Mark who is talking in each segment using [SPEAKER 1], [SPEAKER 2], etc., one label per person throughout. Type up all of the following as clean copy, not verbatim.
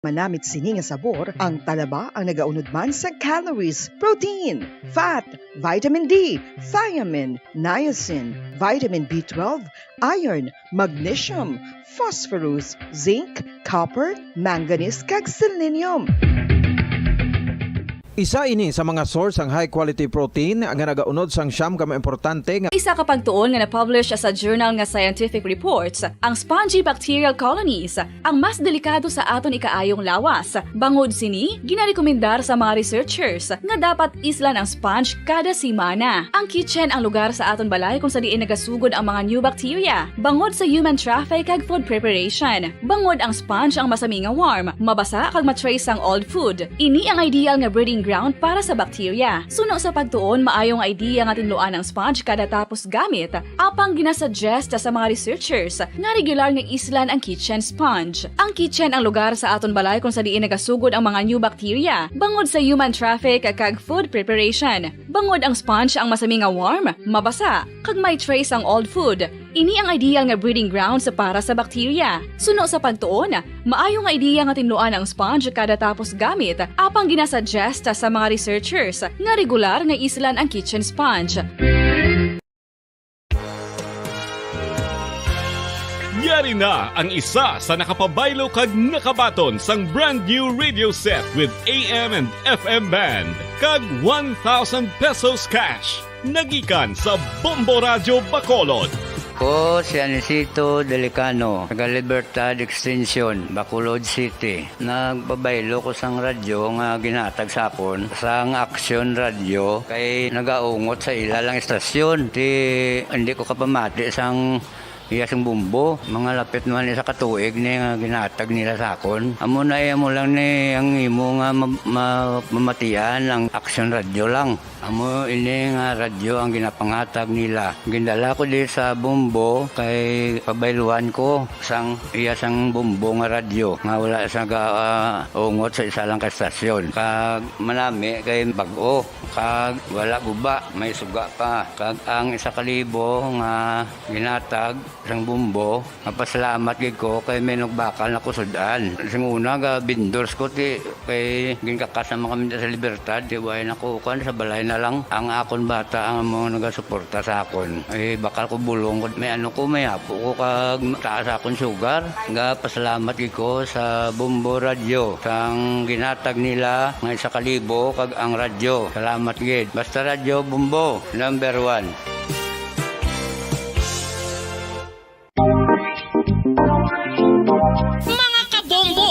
[SPEAKER 1] Manamit sini nga sabor, ang talaba ang nagaunod man sa calories, protein, fat, vitamin D, thiamine, niacin, vitamin B12, iron, magnesium, phosphorus, zinc, copper, manganese kag selenium.
[SPEAKER 2] Isa ini sa mga source ang high-quality protein nga nagaunod sang siyam ka importante nga
[SPEAKER 3] Isa ka pagtuon nga na-publish sa journal nga Scientific Reports, ang spongy bacterial colonies ang mas delikado sa aton ikaayong lawas. Bangod sini, ginarekomendar sa mga researchers nga dapat islan ang sponge kada semana. Ang kitchen ang lugar sa aton balay kung sa diin nagasugod ang mga new bacteria. Bangod sa human traffic kag food preparation. Bangod ang sponge ang masami nga warm, mabasa kag matrace ang old food. Ini ang ideal nga breeding ground para sa bacteria. Suno sa pagtuon, maayong idea nga tinluan ang sponge kada tapos gamit. Apang ginasuggest sa mga researchers nga regular nga islan ang kitchen sponge. Ang kitchen ang lugar sa aton balay kung sa diin nagasugod ang mga new bacteria. Bangod sa human traffic kag food preparation. Bangod ang sponge ang masami nga warm, mabasa, kag may trace ang old food. Ini ang ideal nga breeding ground sa para sa bacteria. Suno sa pagtuon, maayong idea nga tinluan ang sponge kada tapos gamit. Apang ginasuggest sa mga researchers nga regular nga islan ang kitchen sponge.
[SPEAKER 4] Yari na ang isa sa nakapabaylo kag nakabaton sang brand new radio set with AM and FM band kag 1,000 pesos cash. Nagikan sa Bombo Radio Bacolod.
[SPEAKER 5] Ko si Anisito Delicano, taga Libertad Extension, Bacolod City. Nagbabaylo ko sang radyo nga ginatag sapon sang Action Radio kay nagaungot sa ilalang estasyon. Hindi ko kapamati sang iyasang bumbo, mga lapit naman isa katuig ni nga ginatag nila sakon. Amo na mo lang ni ang imo nga mamatian ang Action Radio lang. Amo ini nga radyo ang ginapangatag nila. Gindala ko di sa bumbo kay pabayluan ko sang iyasang bumbo nga radyo nga wala sa ungot sa isa lang ka estasyon. Kag manami kay bag-o, kag wala guba, may suga pa. Kag ang 1,000 nga ginatag sang bumbo, napasalamat gid ko kay may nagbakal na kusudan. Sing una ga vendors ko ti kay ginkakasama kami sa Libertad, di way nakukan sa balay na lang ang akon bata ang mga nagasuporta sa akon. Bakal ko bulong may may apo ko kag taas akon sugar. Ga pasalamat gid ko sa Bumbo Radio sang ginatag nila nga 1,000 kag ang radyo. Salamat gid. Basta Radio Bumbo number 1.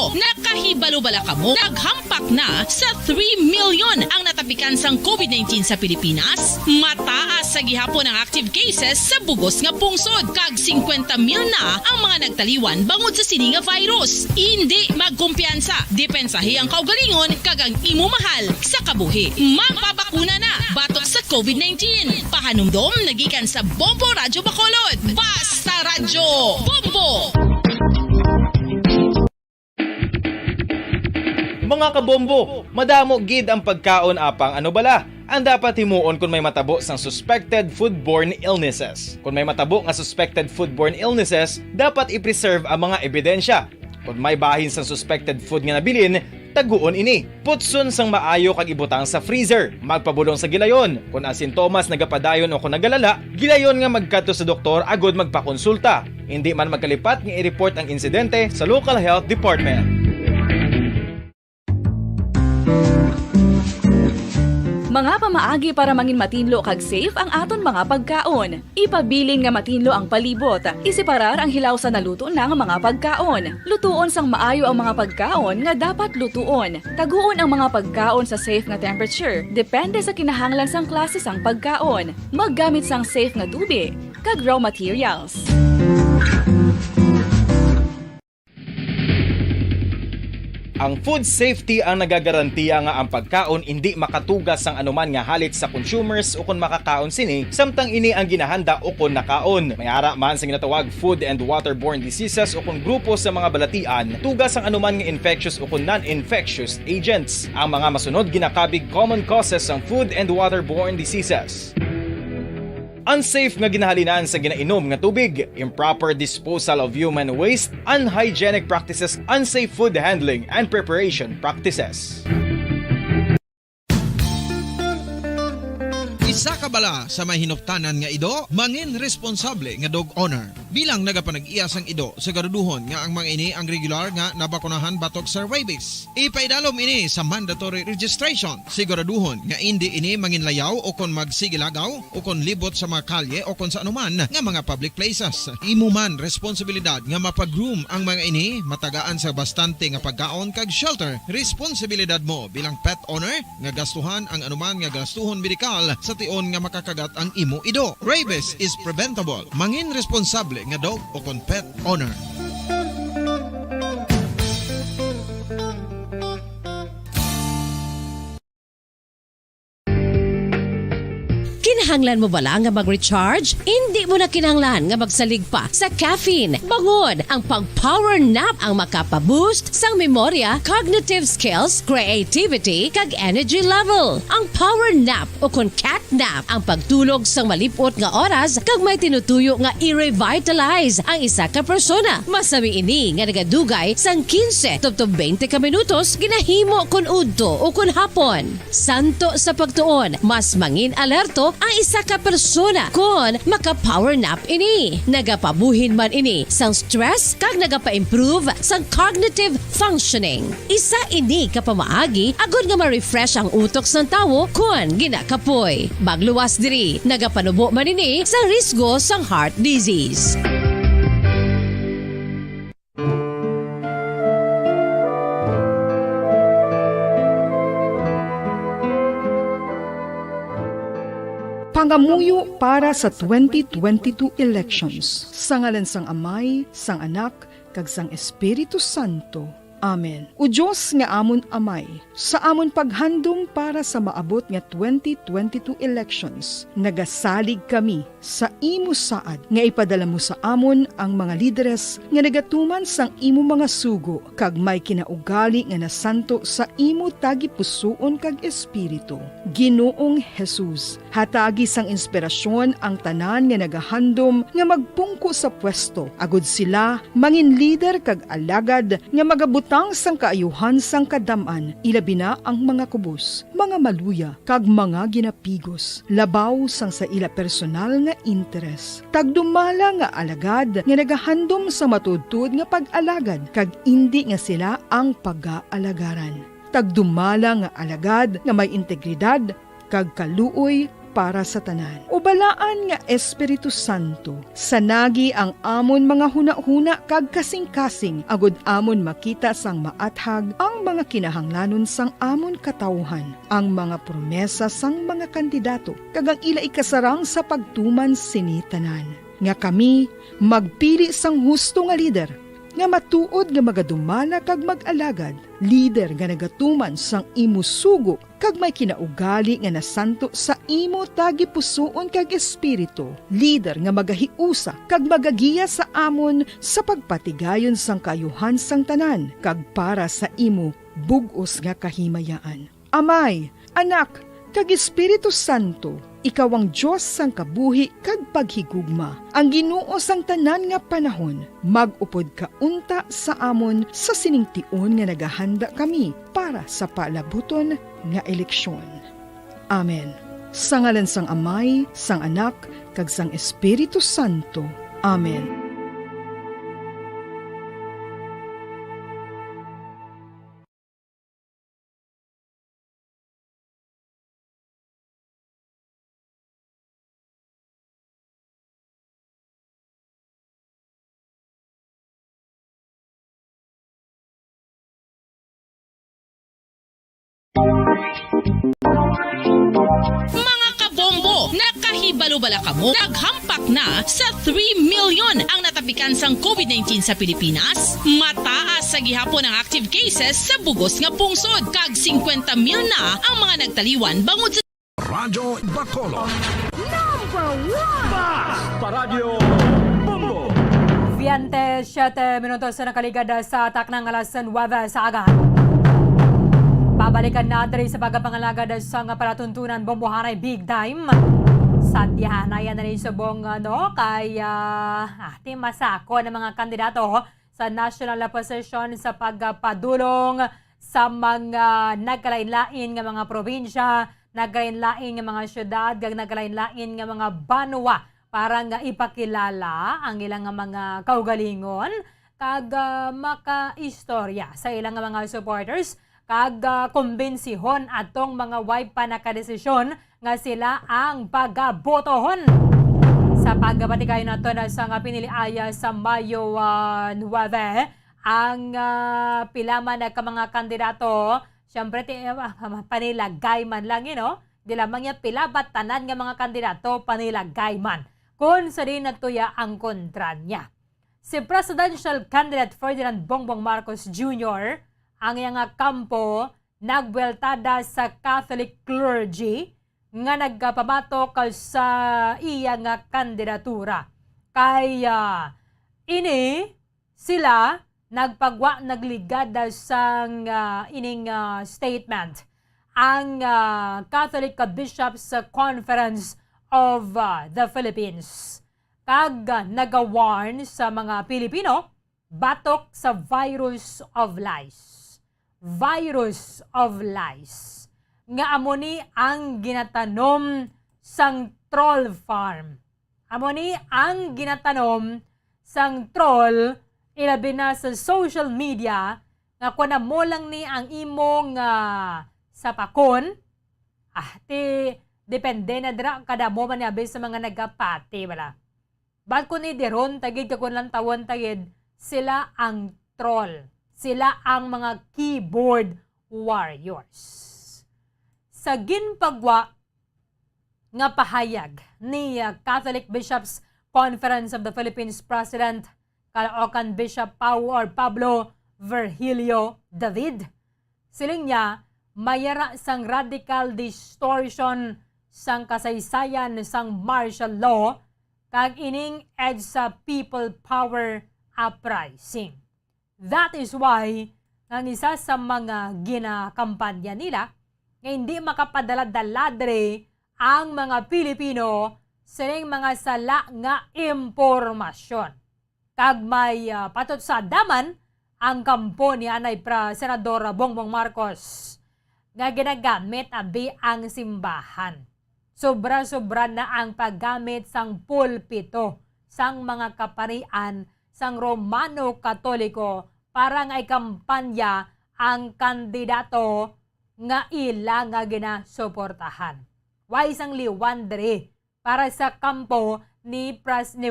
[SPEAKER 6] Nakahibalo-bala kamo, naghampak na sa 3 million ang natapikan sang COVID-19 sa Pilipinas. Mataas sa gihapon ang active cases sa bugos nga pungsod. Kag 50 mil na ang mga nagtaliwan bangod sa sini nga virus. Hindi magkumpiyansa. Depensahi ang kaugalingon kag ang imo mahal sa kabuhi. Magpabakuna na batok sa COVID-19. Pahanumdom nagikan sa Bombo Radio Bacolod. Basta Radyo Bombo!
[SPEAKER 7] Mga kabombo, madamo gid ang pagkaon apang ano bala. Ang dapat himuon kung may matabo sang suspected foodborne illnesses. Kung may matabo nga suspected foodborne illnesses, dapat i-preserve ang mga ebidensya. Kung may bahin sang suspected food nga nabilin, taguon ini. Putson sang maayo kag ibutang sa freezer. Magpabulong sa gilayon. Kung ang sintomas nagapadayon o kung nagalala, gilayon nga magkadto sa doktor agod magpakonsulta. Hindi man magkalipat nga i-report ang insidente sa local health department.
[SPEAKER 3] Mga pamaagi para mangin matinlo kag safe ang aton mga pagkaon. Ipabilin nga matinlo ang palibot. Isiparar ang hilaw sa naluto na nga mga pagkaon. Lutuon sang maayo ang mga pagkaon nga dapat lutuon. Taguon ang mga pagkaon sa safe nga temperature. Depende sa kinahanglan sang klase sang pagkaon. Maggamit sang safe nga tubig kag raw materials.
[SPEAKER 7] Ang food safety ang nagagarantiya nga ang pagkaon hindi makatugas sang anuman nga halit sa consumers o kung makakaon sini, samtang ini ang ginahanda o kung nakaon. May ara man sa ginatawag food and waterborne diseases o kung grupo sa mga balatian, tugas ang anuman nga infectious o kung non-infectious agents. Ang mga masunod ginakabig common causes ng food and waterborne diseases. unsafe nga ginahalinan sa ginainom nga tubig, improper disposal of human waste, unhygienic practices, unsafe food handling and preparation practices.
[SPEAKER 2] Isa ka bala sa may hinuptanan nga ido, mangin responsable nga dog owner. Bilang nagapanag-iyas ang ido, siguraduhon nga ang mga ini ang regular nga nabakunahan batok sa rabies. Ipaidalom ini sa mandatory registration. Siguraduhon nga hindi ini manginlayaw o kon magsigilagaw o kon libot sa mga kalye o kon sa anuman nga mga public places. Imo man responsibilidad nga mapag-groom ang mga ini, matagaan sa bastante nga pagkaon kag shelter. Responsibilidad mo bilang pet owner nga gastuhan ang anuman nga gastuhon medikal sa tion nga makakagat ang imo ido. Rabies is preventable. Mangin responsable nga dog o kon pet owner.
[SPEAKER 8] Kinahanglan mo bala nga mag-recharge? Hindi mo na kinahanglan nga magsalig pa sa caffeine. Bangod ang pag-power nap ang makapaboost sang memorya, cognitive skills, creativity, kag energy level. Ang power nap o kon cat nap ang pagtulog sang malipot nga oras kag may tinutuyo nga i-revitalize ang isa ka persona. Masami ini nga nagadugay sang 15 to 20 ka minutos ginahimo kun udto o kun hapon. Santo sa pagtuon, mas mangin alerto ang isa ka persona kung maka-power nap ini. Nagapabuhin man ini sang stress kag nagapa-improve sang cognitive functioning. Isa ini kapamaagi agud nga ma-refresh ang utok sang tawo kung ginakapoy. Magluwas diri, nagapanubo man ini sa risgo sang heart disease.
[SPEAKER 1] Pangamuyo para sa 2022 elections. Sa ngalan sang Amay, sang Anak, kag sang Espiritu Santo. Amen. O Diyos nga amon Amay, sa amon paghandom para sa maabot nga 2022 elections, nagasalig kami sa imo saad nga ipadala mo sa amon ang mga lideres nga nagatuman sang imo mga sugo kag may kinaugali nga nasanto sa imo tagi pusoon kag espiritu. Ginoong Jesus, hatagi sang inspirasyon ang tanan nga nagahandom nga magpungko sa pwesto. Agud sila mangin leader kag alagad nga magabutang sang kaayuhan sang kadaman, ilabi na ang mga kubos, mga maluya kag mga ginapigos, labaw sang sa ila personal nga interes. Tagdumala nga alagad nga nagahandom sa matudtod nga pag-alagad kag indi nga sila ang pag-aalagaran. Tagdumala nga alagad nga may integridad kag kaluoy para sa tanan. Ubalaan nga Espiritu Santo, sanagi ang amon mga huna-huna kag kasing-kasing, agud amon makita sang maathag ang mga kinahanglanon sang amon katawhan, ang mga promesa sang mga kandidato, kag ang ila ikasarang sa pagtuman sini tanan. Nga kami magpili sang husto nga lider, nga matuod nga magadumala kag mag-alagad, lider nga nagatuman sang imo sugo kag may kinaugali nga nasanto sa imo tagi pusoon kag espiritu, lider nga magahiusa kag magagiya sa amon sa pagpatigayon sang kayuhan sang tanan kag para sa imo bug-os nga kahimayaan. Amay, Anak, kag Espiritu Santo, ikaw ang Diyos sang kabuhi kag paghigugma. Ang Ginoo sang tanan nga panahon, mag-upod ka unta sa amon sa siningtion nga nagahanda kami para sa palabuton nga eleksyon. Amen. Sa ngalan sang Amay, sang Anak, kag sang Espiritu Santo. Amen.
[SPEAKER 6] Mga kabombo, nakahibalo-bala ka mo? Naghampak na sa 3 million ang natapikan sang COVID-19 sa Pilipinas. Mataas sa gihapon ang active cases sa bugos nga pungsod. Kag 50 mil na ang mga nagtaliwan bangod sa
[SPEAKER 9] Radyo Bacolod.
[SPEAKER 10] Viante 7 minutos na nakaligada sa taknang alas 9 sa agahan. Babalikan natin sa pagkapangalagad sa nga palatuntunan bombohanay big time Sadyahan na yan na rin subong kaya ating masako ng mga kandidato sa national position sa pagpadulong sa mga nagkalain-lain nga mga probinsya, nagkalain-lain nga mga syudad, nagkalain-lain nga mga banwa para nga ipakilala ang ilang nga mga kaugalingon kag makaistorya sa ilang nga mga supporters kag kumbensihon atong mga wipe pa nakadesisyon nga sila ang pagabotohon sa pagbatikay nato na sa nga piniliaya sa Mayo 9 ang pilaman na ka mga kandidato. Siyempre panilagay man lang di lamang yung pilabat tanan nga mga kandidato panilagay man kung sa din natuya ang kontra niya. Si presidential candidate Ferdinand Bongbong Marcos Jr. ang iyang kampo nagbueltada sa Catholic clergy nga nagpabatok sa iyang kandidatura. Kaya ini sila nagpagwa nagligada sa ining statement ang Catholic Bishops Conference of the Philippines. Kag nagawarn sa mga Pilipino batok sa virus of lies. Virus of lies. Nga amo ni ang ginatanom sang troll farm. Amo ni ang ginatanom sang troll ilabi na sa social media nga kung mo lang ni ang imong sapakon, depende na dira kada mo man niya sa mga nagapati wala. Bad ko ni deron tagid ka kun lang tawon tagid sila ang troll. Sila ang mga keyboard warriors. Sa ginpagwa nga pahayag ni Catholic Bishops Conference of the Philippines President Caloocan Bishop Pablo Virgilio David, siling niya mayara sang radical distortion sang kasaysayan sang martial law kag ining edge sa people power uprising. That is why ang isa sa mga ginakampanya nila nga hindi makapadala-daladre ang mga Pilipino sining mga sala nga impormasyon. Kag may patot sa daman ang kampo ni Anay Senador Bongbong Marcos nga ginagamit abi ang simbahan. Sobra-sobra na ang paggamit sang pulpito sang mga kaparian sang Romano Katoliko para nga ikampanya ang kandidato nga ila nga ginasuportahan. Why isang liwandre para sa kampo ni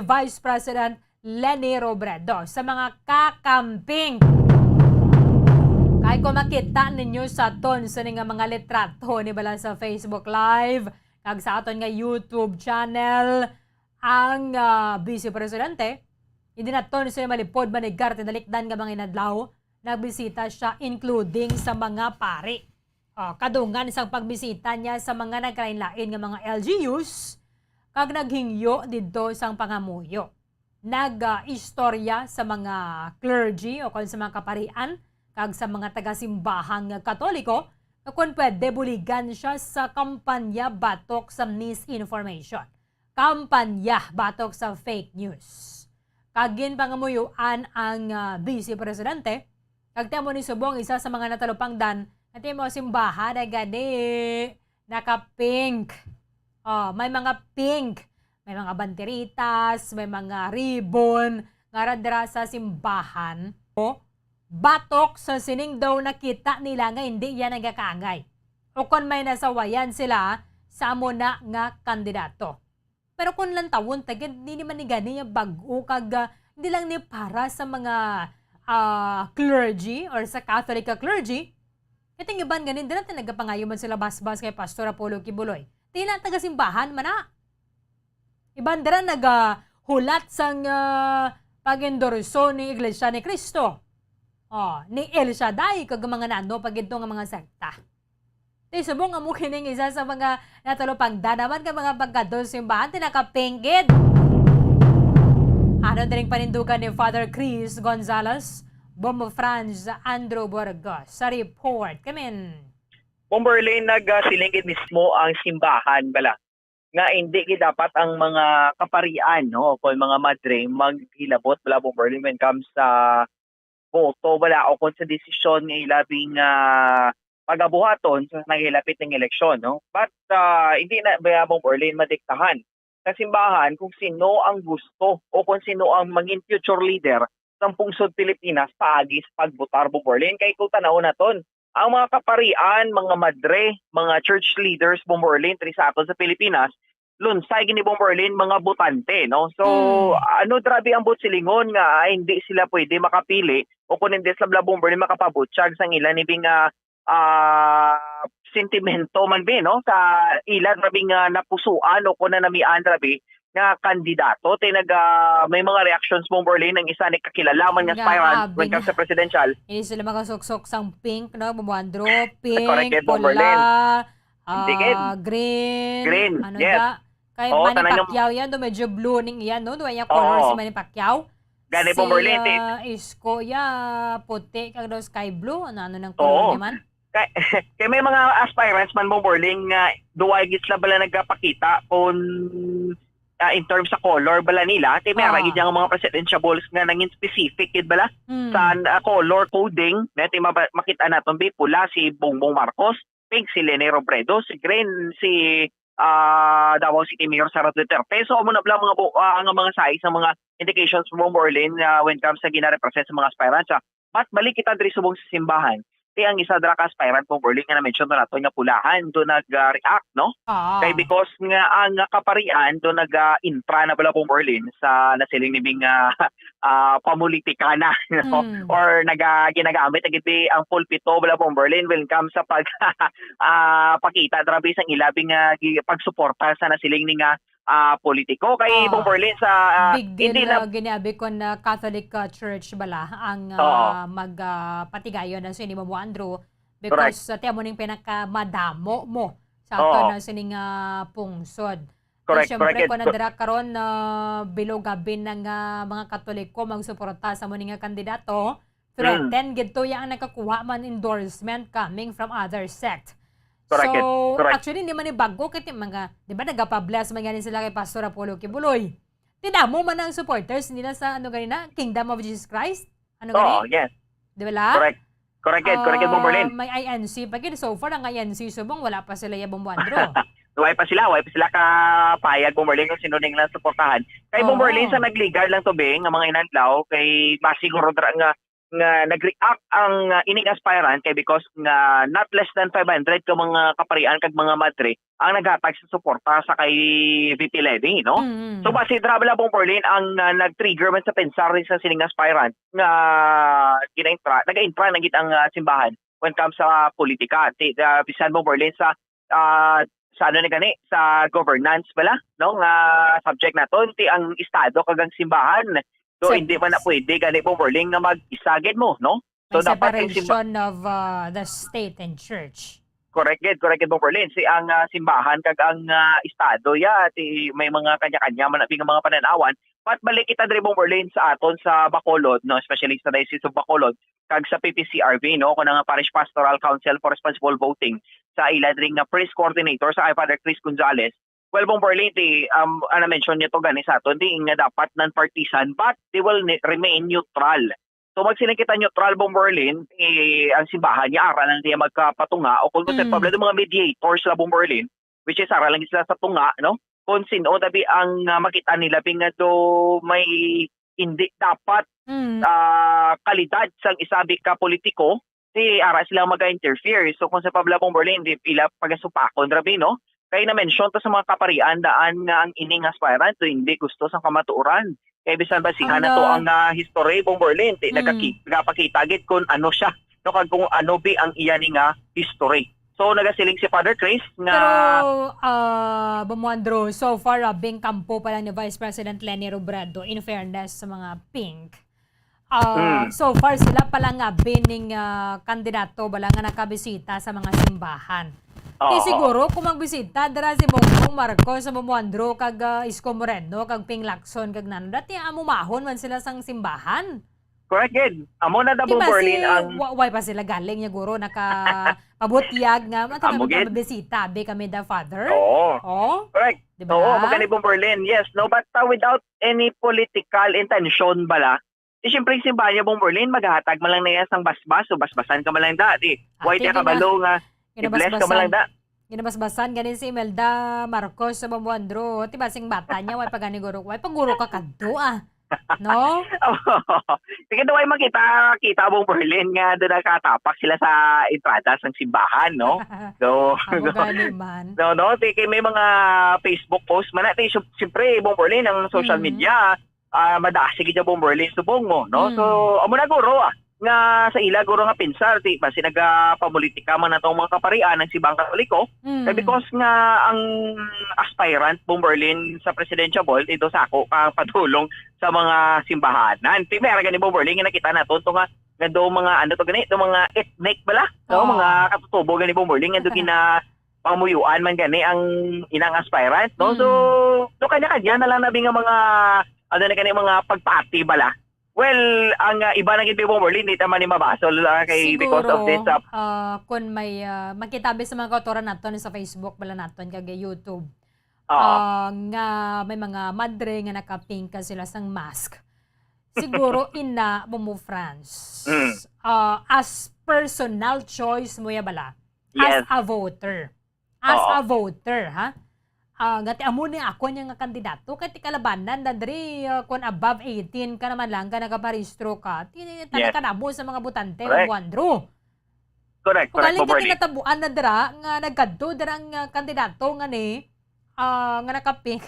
[SPEAKER 10] Vice President Leni Robredo sa mga kakamping. Kaya kung makita ninyo sa aton sa nga mga litrato ni bala sa Facebook Live kag sa aton nga YouTube channel ang Vice Presidente hindi na to siya malipod manigar tinalikdan nga mga inadlaw nagbisita siya including sa mga pari. Kadungan isang pagbisita niya sa mga nagkalain-lain nga mga LGUs kag naghingyo didto sang pangamuyo. Nag-istorya sa mga clergy o sa mga kaparian kag sa mga taga-simbahang Katoliko na kung pwede buligan siya sa kampanya batok sa misinformation. Kampanya batok sa fake news. Kagin pangamuyuan ang Vice Presidente. Kagtemo ni Subong isa sa mga natalupangdan at mo simbahan na gani naka-pink. May mga pink. May mga banteritas, may mga ribbon, ngaradra sa simbahan. Batok sa sining daw nakita nila nga hindi yan nagkakaangay. O kung may nasawayan sila sa amo na nga kandidato. Pero kung lang tawon, tagid, hindi naman ni gani yung bago kag, hindi lang ni para sa mga clergy or sa Catholic clergy. Kating iban ganin, din natin nagpapangayo man sila bas-bas kay Pastor Apollo Kibuloy. Tila taga-simbahan man na. Iban din naghulat sang pag-endorso ni Iglesia ni Cristo. Ni El Shaddai kag mga nano pag ito nga mga sekta. Tay subong amo kining isa sa mga natulupang danaman ka mga pagkadol simbahan tinakapinggit. Ano din panindugan ni Father Chris Gonzalez, Bombo Franz Andrew Burgos sa report. Kamin.
[SPEAKER 11] Bomberlane nagsilingkit mismo ang simbahan bala nga hindi gid dapat ang mga kaparian no o mga madre maghilabot bala Bong Berlin when comes sa boto bala o kung sa desisyon nga ilabing pagabuhaton sa nagilapit ng eleksyon no. But hindi na bala Bong Berlin madiktahan sa simbahan kung sino ang gusto o kung sino ang maging future leader ng pungsod Pilipinas paagis pagbotar Bong Berlin kay kung tanaw naton ang mga kaparian, mga madre, mga church leaders Bong Berlin sa aton sa Pilipinas, lunsay gini Bong Berlin mga botante no. So grabe ang silingon nga hindi sila pwede makapili o kung hindi sila Bong Berlin makapabutsyag sang ilan ibing sentimento man be no sa ilan grabe nga napusuan o kung namian grabe nga kandidato may mga reactions Bong Berlin ng isa ni kakilalaman nga aspirant when comes sa presidential.
[SPEAKER 10] Hindi sila makasuksok sang pink, no? Bumuandro, pink,
[SPEAKER 11] pula,
[SPEAKER 10] green, ano
[SPEAKER 11] yes.
[SPEAKER 10] da? Kay Manny Pacquiao yan, do medyo blue ning yan, no? Doon yung color si Manny Pacquiao.
[SPEAKER 11] Gani Bong Berlin.
[SPEAKER 10] Isko, puti, kag daw sky blue, ano ng color naman?
[SPEAKER 11] Kaya may mga aspirants man Bong Berlin nga duway gisla bala nagpakita kung in terms sa color bala nila may aragid yung mga presidentiables nga nangin specific kid bala sa color coding natin makita natin pula si Bongbong Marcos, pink si Leni Robredo, si green si Davao City Mayor Sara Duterte. So mo na bala mga size ng mga indications from Bong Berlin when comes sa gina-represent sa mga aspirants. But balik kita diri subong sa simbahan. Ang isa dra ka aspirant Bong Berlin nga na-mention na nato nga pulahan do nag-react no kay because nga ang kaparian do nag-intra na bala Bong Berlin sa nasiling nibing pamulitika na no? Or ginagamit agiti ang pulpito bala Bong Berlin when comes sa pakita drabi sang ilabing pagsuporta sa nasiling ni nga politiko kay Bong Berlin sa
[SPEAKER 10] big deal ginabi ko na Catholic Church bala ang magpatigayon ng sini mo Andrew because tiyan mo ning pinakamadamo mo sa ato ng sining pungsod.
[SPEAKER 11] Correct.
[SPEAKER 10] Siyempre kung nadara karon bilog gabi ng mga Katoliko magsuporta sa mo ning kandidato threaten gito yang nakakuha man endorsement coming from other sect.
[SPEAKER 11] Correct.
[SPEAKER 10] Actually, hindi man ni bago kaya mga, di ba, nagpa-bless man ganin sila kay Pastor Apollo Kibuloy. Tinamo man ang supporters nila sa, Kingdom of Jesus Christ?
[SPEAKER 11] Yes.
[SPEAKER 10] Di ba?
[SPEAKER 11] Correct, Bong Berlin.
[SPEAKER 10] May INC, pagkita so far, ang INC, subong, wala pa sila yung Bomboandro.
[SPEAKER 11] Wala pa sila kapayag Bong Berlin kung sino lang suportahan. Kay Bong Berlin sa nagligar lang tubing, ang mga inadlaw, kay masiguro nga nag-react ang ining aspirant kay because nga not less than 500 ka mga kaparian kag mga madre ang naghatag sa suporta sa kay VP Levy no. So base drabla Bong Berlin ang nag-trigger man sa pensar sa sining aspirant nga nag-intra na gid ang simbahan when comes sa politika. Bisan Bong Berlin sa sa governance bala no nga subject naton ti ang estado kag ang simbahan. So hindi man na pwede gani Bong Berlin nga mag-isagid mo, no? So dapat
[SPEAKER 10] separation of the state and church.
[SPEAKER 11] Correct Bong Berlin. Si ang simbahan kag ang estado may mga kanya-kanya man abing mga pananawan. But balik kita diri Bong Berlin sa aton sa Bacolod, no, especially sa Diocese of Bacolod kag sa PPCRV, no, kun nga Parish Pastoral Council for Responsible Voting sa ila diri nga priest coordinator sa Father Chris Gonzales. Well, Bong Berlin, mention niyo to gani sa aton, di nga dapat non-partisan but they will remain neutral. So magsilang kita neutral Bong Berlin, ang simbahan niya aralan niya magkapatunga o kung sa problem ng mga mediators sa Bong Berlin, which is aralan sila sa tunga, no? Kung sino dabi ang makita nila pinga do may hindi dapat kalidad sang isabi ka politiko, si ara sila mag-interfere. So kung sa Pablo Bong Berlin, di ila pagasupakon rabi, no? Kaya na-mention to sa mga kaparian daan nga ang ining aspirant to hindi gusto sa kamatuoran. Kaya bisan basihan na to ang history Bong Berlin. Nagapakita gid kung ano siya. No, kung ano bi ang iyan nga history. So nagasiling si Father Chris nga...
[SPEAKER 10] Pero, Bumuandro, so far, bing kampo pa lang ni Vice President Leni Robredo in fairness sa mga pink. So far, sila pala nga bining kandidato bala nga nakabisita sa mga simbahan. Siguro kung magbisita dara si Bongbong Marcos sa Bumuandro kag Isko Moreno kag Ping Lacson kag nano dati amumahon man sila sang simbahan.
[SPEAKER 11] Correct, Gid. Amo na
[SPEAKER 10] Di
[SPEAKER 11] Bong
[SPEAKER 10] ba
[SPEAKER 11] Berlin ang
[SPEAKER 10] why pa sila galing niya guro nakapabutyag nga mata
[SPEAKER 11] Amo,
[SPEAKER 10] kami
[SPEAKER 11] Gid.
[SPEAKER 10] bisita be kami the father.
[SPEAKER 11] Oo.
[SPEAKER 10] Oh,
[SPEAKER 11] Correct.
[SPEAKER 10] di ba?
[SPEAKER 11] Oo, magani Bong Berlin. Yes, no, but without any political intention bala. Siyempre, simbahan niya Bong Berlin, maghahatag man lang na yan sang basbas, o basbasan ka man lang dati. White
[SPEAKER 10] Ate,
[SPEAKER 11] ya kabalo nga, i-bless ka man lang da.
[SPEAKER 10] Ginabasbasan ganin si Imelda Marcos sa Bambuandro. Ti basing bata niya way pagani guro. Way paguro ka kadto No?
[SPEAKER 11] Sige daw ay kita Bong Berlin nga doon nakatapak sila sa entrada ng simbahan, no? So,
[SPEAKER 10] Amo gani man.
[SPEAKER 11] no, sige may mga Facebook post man natin. Siyempre, Bong Berlin ang social media, madasig siya Bong Berlin subong mo, no? So, amo na guro nga sa ila guro nga pinsar ti basi nagapapolitika man natong mga kaparian ng Simbahang Katoliko because nga ang aspirant Bong Berlin sa presidential ito sako ang patulong sa mga simbahanan. Ti meron gani Bong Berlin nga nakita naton to nga do mga ano to gani do mga ethnic bala no mga katutubo gani Bong Berlin nga do gina pamuyuan man gani ang inang aspirant no. So kanya-kanya na lang nabi nga mga ano na kani mga pagpati bala. Well, ang iba na gid Bong Berlin dito man ni mabasol kay
[SPEAKER 10] Siguro,
[SPEAKER 11] because of this
[SPEAKER 10] kung may makitabi sa mga kautoran naton sa Facebook bala naton kag YouTube. Nga may mga madre nga naka-pink ka sila sang mask. Siguro ina mo France. As personal choice mo ya bala. As
[SPEAKER 11] Yes.
[SPEAKER 10] a voter. As a voter, ha? Gati amo ni ako niya nga kandidato kay ti kalabanan na diri kung above 18 ka naman lang ka nagaparehistro ka tani ka nabo sa mga butante
[SPEAKER 11] Correct.
[SPEAKER 10] Buandro.
[SPEAKER 11] Correct,
[SPEAKER 10] Kung galing
[SPEAKER 11] Bong
[SPEAKER 10] ka
[SPEAKER 11] Berlin.
[SPEAKER 10] tinatabuan na dira nga nagkadto dira ang kandidato nga ni nga naka-pink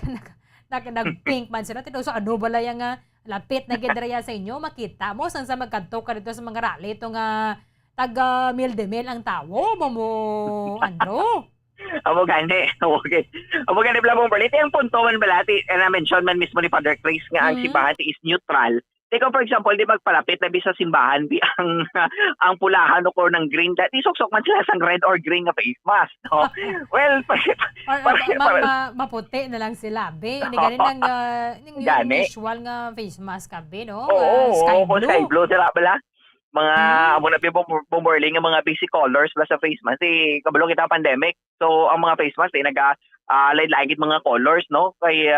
[SPEAKER 10] nag-pink man sila tito sa ano bala yang lapit na gidra sa inyo makita mo san sa magkadto ka dito sa mga rally ito nga taga mil ang tawo mo Andro.
[SPEAKER 11] Amo gani. Okay. Amo gani bala Bong Berlin. Ang punto man balati na mention man mismo ni Father Chris nga ang simbahan is neutral. Teka for example, di magpalapit na bisa simbahan di ang pulahan o ng green that isok-sok man sila sang red or green nga face mask. No? Well,
[SPEAKER 10] maputi na lang sila be. Ni ganin ang usual nga face mask ka be no.
[SPEAKER 11] Sky blue sila bala. Mga amo na Bong Berlin nga mga basic colors bala sa face mask kabalo kita pandemic. So ang mga face mask lain-lain mga colors no kay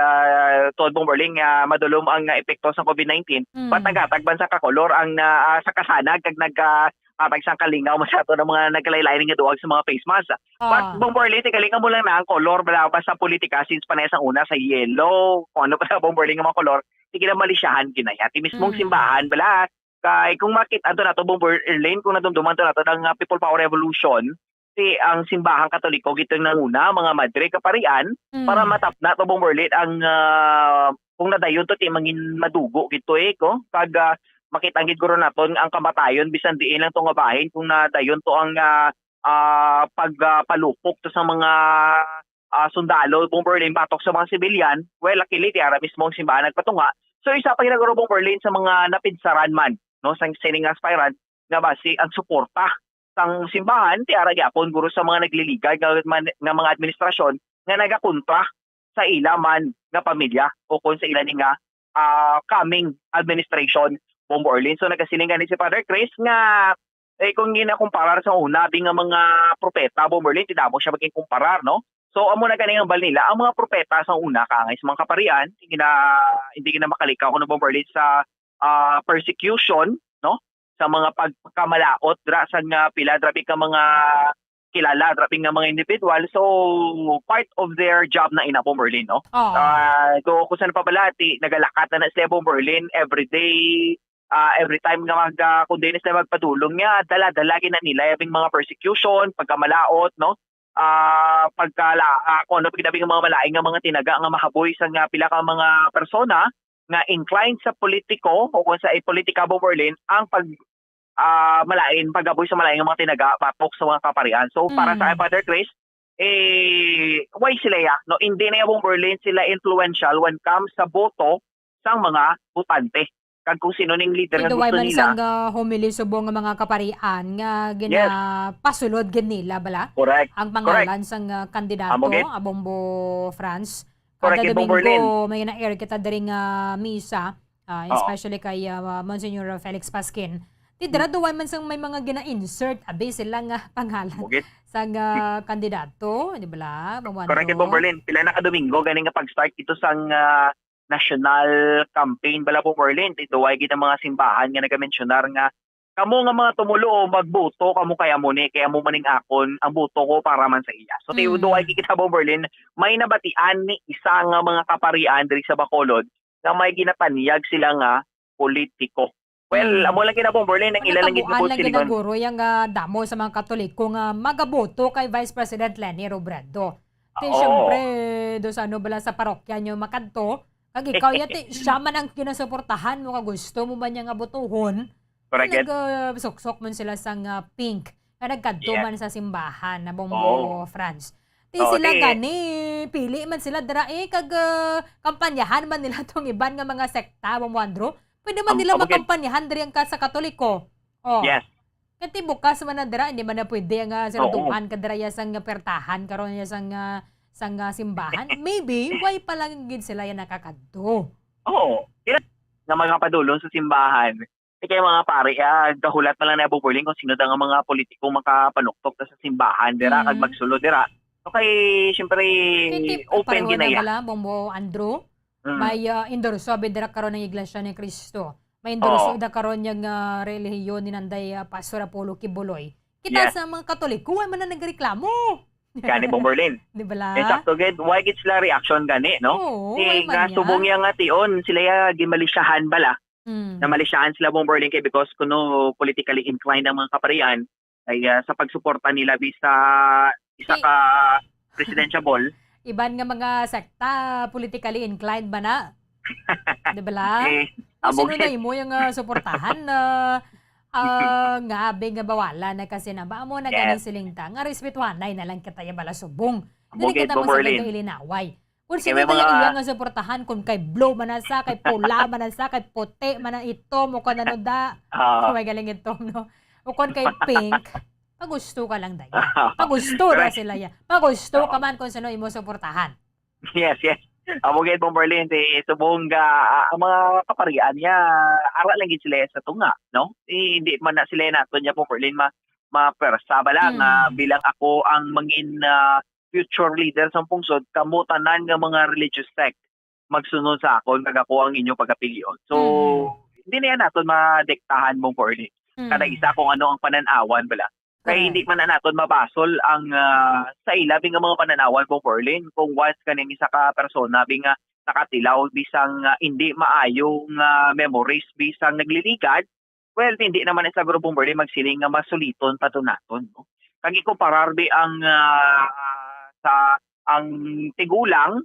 [SPEAKER 11] tod Bong Berlin madulom ang epekto sa COVID-19 patag-tagban sa ka-color ang sa kasanag kag nagkatag sang kalingaw masato ng mga nagkalain-lain nga duwag sa mga face mask. But Bong Berlin kalinga mo lang na ang color bala sa politika since panay sang una sa yellow kung ano pa sa Bong Berlin nga mga color di kina malisyahan kinaya ti mismong simbahan bala kay kung makita ato nato Bong Berlin kung nadumduman to nato ng People Power Revolution ang Simbahang Katoliko gito nanguna mga madre kaparian para matapna to Bong Berlin ang kung nadayon to ti mangin madugo gito ko kag makita gid guro naton ang kamatayon bisan diin lang to nga bahin kung nadayon to ang pagpalupok to sa mga sundalo Bong Berlin batok sa mga sibilyan well akili ti ara mismo ang simbahan nagpatunga so isa pa ginaguro Bong Berlin sa mga napinsaran man no sang sining aspirant nga basi ang suporta sang simbahan ti ara gyapon guro sa mga nagliligay nga mga administrasyon nga nagakontra sa ila man nga pamilya o kung sa ila ni nga coming administration Bong Berlin. So nagasiling gani si Father Chris nga kung ginakumparar sa una nga mga propeta Bong Berlin ti damo siya maging kumparar no. So amo na ganing ang bal nila ang mga propeta sa una kaangay sa mga kaparian hindi gina makalikaw kuno Bong Berlin sa persecution no sa mga pagkamalaot dra sa nga pila drabi ka mga kilala drabi nga mga individual so part of their job na ina Bong Berlin no. So kung saan pa balati nagalakat na sila Bong Berlin every day every time nga magkundi sila magpadulong niya dala-dala na nila yung mga persecution pagkamalaot no. Kung ano pagkinabi ng mga malaing nga mga tinaga nga mahaboy sa nga pila ka mga persona nga inclined sa politiko o kung sa politika Bong Berlin ang malain pagaboy sa malaing nga mga tinaga patok sa mga kaparian. So para sa Father Chris why sila no hindi na Bong Berlin sila influential when comes sa boto sang mga butante kag kung sino ning leader nga gusto nila.
[SPEAKER 10] Ito sang homily subong nga mga kaparian nga pasulod gid nila bala.
[SPEAKER 11] Correct.
[SPEAKER 10] Ang pangalan sang kandidato Abombo France.
[SPEAKER 11] Correct,
[SPEAKER 10] Kada
[SPEAKER 11] Bong Berlin.
[SPEAKER 10] Domingo may na-air kita diri nga misa especially kay Monsignor Felix Pasquin. Tidra duway man sang may mga gina-insert abi sila nga pangalan
[SPEAKER 11] Mugit.
[SPEAKER 10] sa kandidato, di ba la?
[SPEAKER 11] Correct, Bomberlin. Pila na ka Domingo, ganing nga pag-start ito sang national campaign bala Bomberlin. Ito ay kita mga simbahan nga nagamensyonar nga kamo nga mga tumulo magboto kamo kaya mo ni kaya mo maning akon ang boto ko para man sa iya. So tiudo ay kita Bomberlin, may nabatian ni isa nga mga kaparian diri sa Bacolod nga may ginapanyag sila nga politiko. Well, amo lang kina Bomberlin ang ilan lang gitapos
[SPEAKER 10] silingon. Guro yung damo sa mga Katoliko nga magaboto kay Vice President Leni Robredo. Siyempre, do sa ano bala sa parokya nyo makadto, kag ikaw yate, siya man ang kinasuportahan mo, gusto mo ba niya nga botohon, nag-suksok mo sila sa pink, na nagkadto man sa simbahan na Bombo France. Sila gani, pili man sila dara kag kampanyahan man nila tong iban nga mga sekta, Bombo pwede man nila makampanyahan diri ang sa Katoliko.
[SPEAKER 11] Yes.
[SPEAKER 10] Kasi bukas man na dira, hindi man na pwede nga sinudukan ka dira sang pertahan karon niya sang simbahan. Maybe why pa lang gid sila yan nakakadto.
[SPEAKER 11] Oo. Nga mga padulong sa simbahan. Kaya mga pare, gahulat na lang na bubuling kung sino ang mga politiko makapanuktok sa simbahan dira kag magsulo dira. Okay, syempre open ginaya.
[SPEAKER 10] Wala Bombo Andrew. May endorso dira karon ng Iglesia ni Cristo. May endorso da karon yang relihiyon ni Nanday Pastor Apollo Kibuloy. Kita sa mga Katoliko ay man na nagreklamo.
[SPEAKER 11] Gani Bomberlin.
[SPEAKER 10] Di ba la?
[SPEAKER 11] Exacto gid. Why gid sila reaction gani, no? Nga subong yang tion sila ya gimalisyahan bala. Na malisyahan sila Bomberlin kay because kuno politically inclined ang mga kaparian ay sa pagsuporta nila bisa isa ka presidential.
[SPEAKER 10] Iban nga mga sekta politically inclined ba na? Di ba la? Sino na imo yung suportahan na ngabe nga bawala na kasi na ba mo na ganing silingta nga respetuhanay na lang kita ya bala subong. Dili kita mo sa ilinaway. Kung sino na iya nga suportahan kung kay blue man sa kay pula man sa kay puti man ito mo ka nano da. May galing ito no. O kung kay pink pagusto ka lang daya. Pagusto na sila ya. Pagusto ka man kung sino imo suportahan.
[SPEAKER 11] Yes. Amo gid Bomberlin subong ang mga kaparian niya ara lang gid sila sa tunga, no? Hindi man na sila nato niya Bomberlin mapersa bala nga bilang ako ang mangin future leader sa pungsod kamo tanan nga mga religious sect magsunod sa akon kag ako ang inyong pagapilion. So hindi na naton madiktahan Bomberlin. Kada isa kung ano ang pananawan bala. Kaya hindi man na naton mabasol ang sa ilabing nga mga pananawan kung Berlin kung once kaning isa ka persona binga nakatilaw bisang hindi maayong memories bisang nagliligad, well hindi naman sa grupong Berlin magsiling nga masuliton patunaton, no? Kag ikumparar ang ang tigulang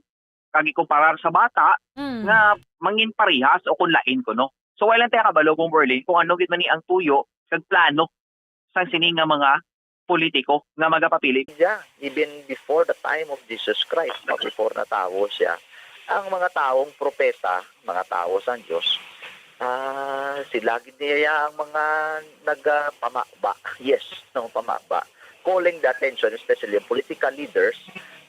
[SPEAKER 11] kag ikumparar sa bata nga mangin parihas o kung lain ko, no? So wala tayo kabalo kung Berlin kung ano gid man ni ang tuyo kag plano sa sining nga mga politiko nga magapapili.
[SPEAKER 12] Yeah, even before the time of Jesus Christ, no, before natawo siya, ang mga taong propeta, mga tao sa Diyos, sila gid niya ang mga nagpamaba. Yes, no, pamaba. Calling the attention, especially yung political leaders,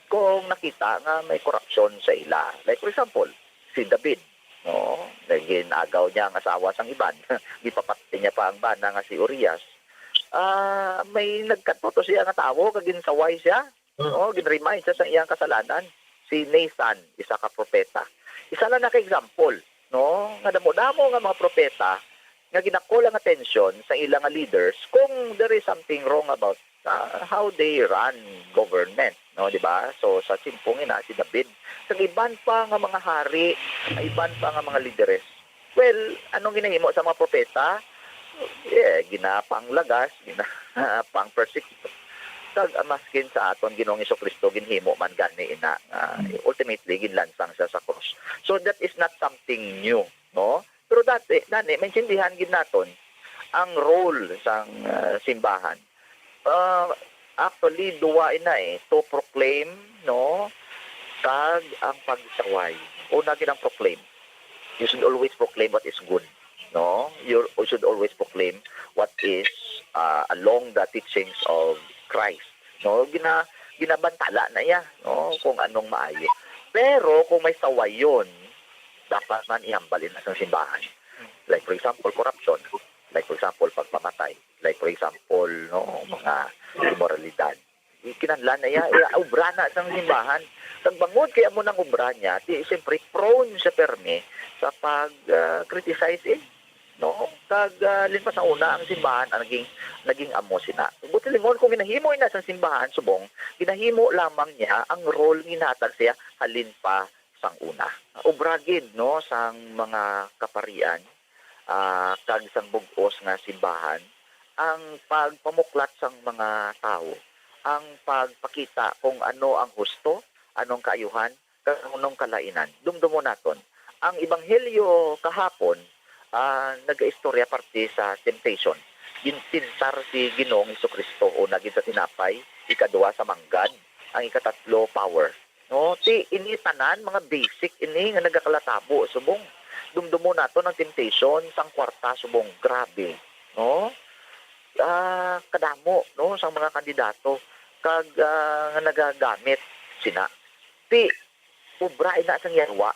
[SPEAKER 12] kung nakita nga may corruption sa ila. Like for example, si David, no, ginagaw niya ang asawa sang iban. Gipapatay niya pa ang bana nga si Urias. May nagkatoto siya nga tawo kag ginsaway siya, no, ginremind siya sa iyang kasalanan. Si Nathan, isa ka propeta, isa lang na ka example, no, nga damo-damo nga mga propeta nga ginakol ang attention sa ilang leaders kung there is something wrong about how they run government, no, di ba? So sa simpong ina si David, sa iban pa nga mga hari, iban pa nga mga leaders, well, anong ginahimo sa mga propeta? Ginapanglagas, ginapang persecute. Kag maskin sa aton Ginoong Jesucristo ginhimo man gani ina ultimately ginlansang siya sa cross. So that is not something new, no? Pero dati maintindihan gid naton ang role sang simbahan. Actually duwa ina to proclaim, no, kag ang pagsaway. Una gid ang proclaim. You should always proclaim what is good. No, you should always proclaim what is along the teachings of Christ. No, ginabantala na ya, no, kung anong maayo. Pero kung may sawayon, dapat man ihambalin na sa simbahan. Like for example, corruption. Like for example, pagpamatay. Like for example, no, mga immoralidad. Kinahanglan na ubra na sa simbahan. Tagbangod kaya mo ng ubra niya, siyempre prone sa perme sa pag-criticize no? Limpas sa una ang simbahan ang naging amo sina. Buti lingon kung ginahimo na sa simbahan subong, ginahimo lamang niya ang role ginhatag siya halin pa sang una. Ubragid no sang mga kaparian kag sang bug-os nga simbahan ang pagpamuklat sang mga tao, ang pagpakita kung ano ang husto, anong kaayuhan, kag anong kalainan. Dumdumo naton. Ang ebanghelyo kahapon nag-istorya parte sa temptation. Gintintar si Ginoong Jesucristo o naging sa tinapay, ikaduwa sa manggad, ang ikatatlo power. No, ini tanan mga basic ini nga nagakalatabo subong. Dumdumo nato ng temptation sang kwarta subong grabe, no? Kadamo no sang mga kandidato kag nga nagagamit sina. Ubra ina sang yarwa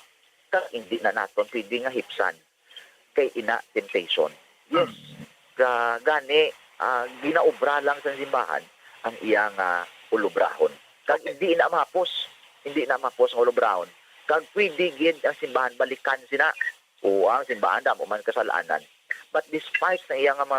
[SPEAKER 12] kag hindi na naton pwede nga hipsan kay ina temptation. Yes. Gani ginaobra lang sa simbahan ang iyang ulubrahon. Kag hindi na mahapos ang ulubrahon. Kag pwede gid ang simbahan balikan sina o ang simbahan damo man kasalanan. But despite sa iyang mga